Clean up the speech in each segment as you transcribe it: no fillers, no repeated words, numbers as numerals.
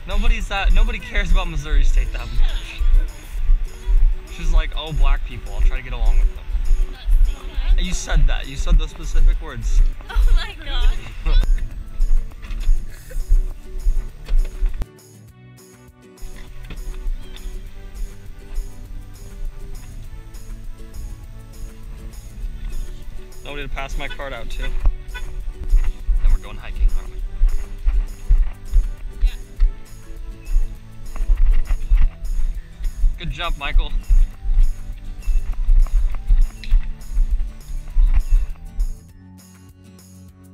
Nobody cares about Missouri State that much. She's like, oh, black people, I'll try to get along with them. You said that. You said those specific words. Oh my god. Nobody to pass my card out to. Then we're going hiking, aren't we? Yeah. Good jump, Michael.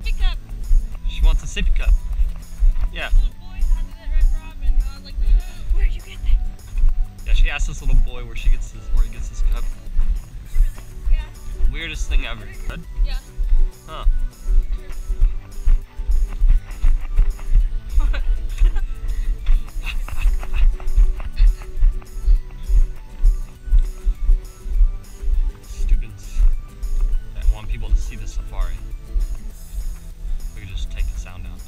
Pick up. She wants a sippy cup. Yeah. This little boy had it at Red Robin. I was like, where'd you get that? Yeah, she asked this little boy where he gets this cup. Yeah. Weirdest thing ever. Good? Yeah. Huh. Students that want people to see the safari. We could just take the sound out.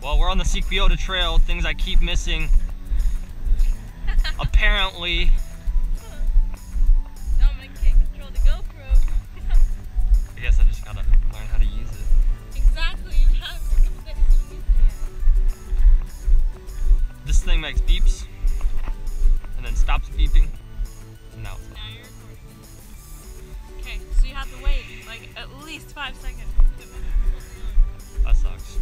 Well, we're on the Sikbiota Trail, things I keep missing. Apparently. Dominic can't control the GoPro. I guess I just gotta learn how to use it. Exactly, you have to give it so easy. This thing makes beeps, and then stops beeping, and now it's Now you're recording. Okay, so you have to wait like at least 5 seconds. That sucks.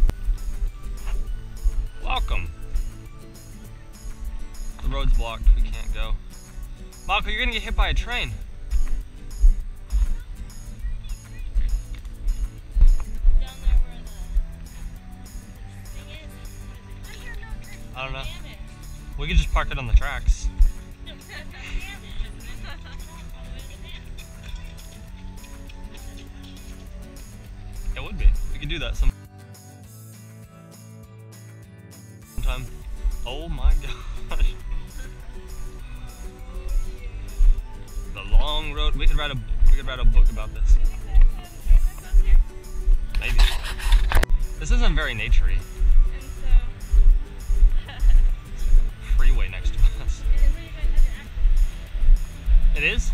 Welcome. The road's blocked, we can't go. Michael, you're gonna get hit by a train. Down there where the thing is. I hear no train. I don't know. Damn it. We could just park it on the tracks. It would be. We could do that sometime. Oh my gosh. The long road. We could write a book about this. Maybe. This isn't very naturey. And so Freeway next to us. It is?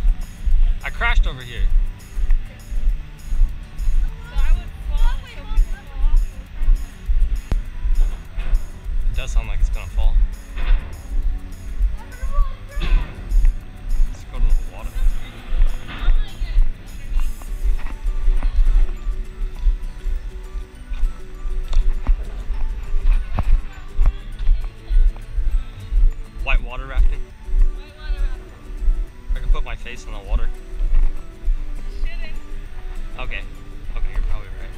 I crashed over here. So I would fall. It does sound like it's gonna fall. Let's go to the water. White water rafting? I can put my face in the water. Shouldn't. Okay. Okay, you're probably right.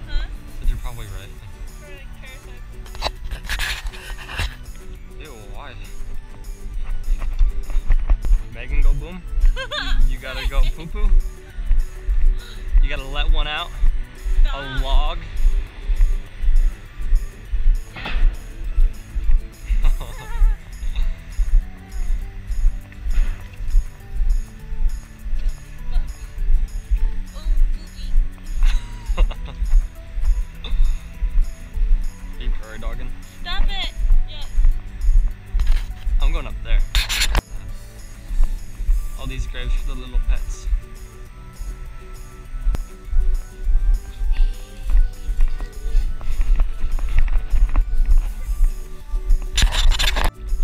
Huh? But you're probably right. For like parasites. Ew, why? Megan go boom? You gotta go poo poo? You gotta let one out? A Stop. log? Are you prairie dogging? Stop it! Yeah. I'm going up there. All these graves for the little pets.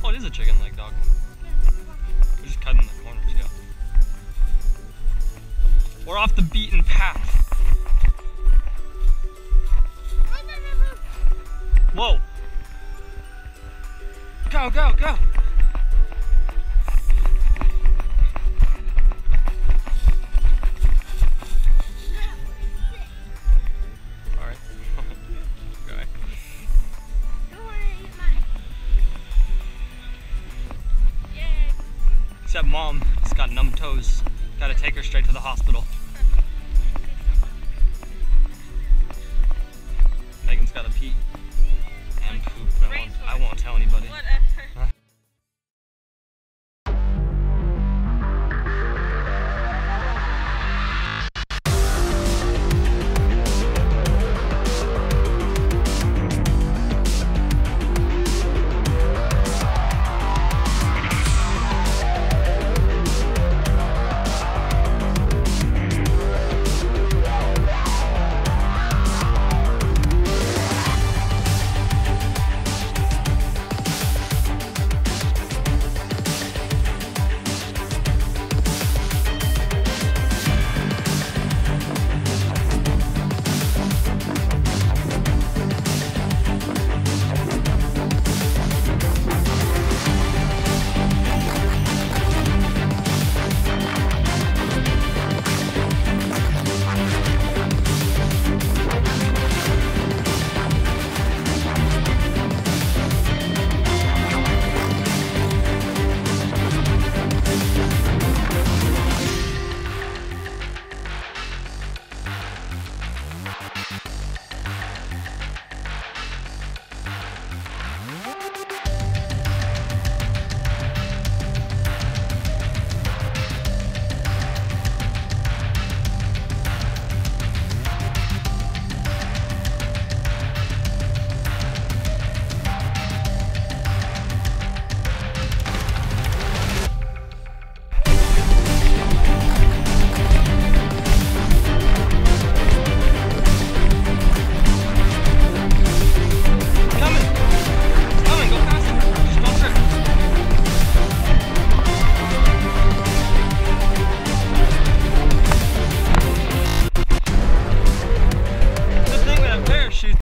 Oh, it is a chicken leg dog. We're just cutting the corners, yeah. We're off the beaten path. Whoa! Go, go, go! Alright. Okay. Except Mom has got numb toes. Gotta take her straight to the hospital.